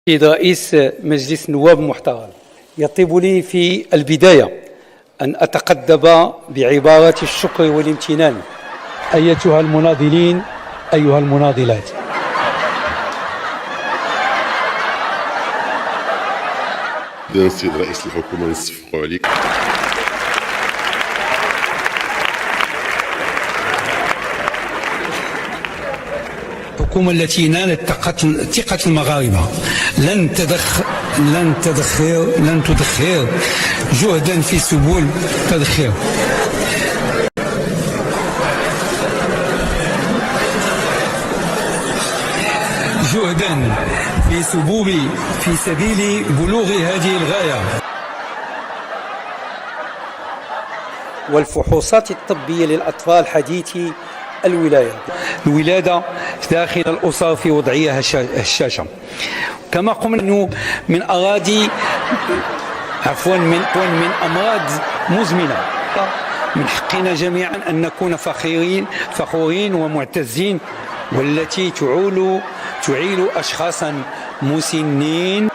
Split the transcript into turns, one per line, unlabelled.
سيد رئيس مجلس النواب المحترم، يطيب لي في البداية أن أتقدم بعبارة الشكر والامتنان. أيتها المناضلين، أيها المناضلات،
السيد رئيس الحكومة نصفقوا عليك.
الحكومة التي نالت ثقة المغاربة لن تدخر جهدا في سبل تدخير. جهدا في سبيل بلوغ هذه الغاية. والفحوصات الطبية للأطفال حديثي الولادة داخل الأسر في وضعيها الشاشة. كما قمنا من أراضي من أمراض مزمنة. من حقنا جميعا أن نكون فخورين ومعتزين، والتي تعيل أشخاصا مسنين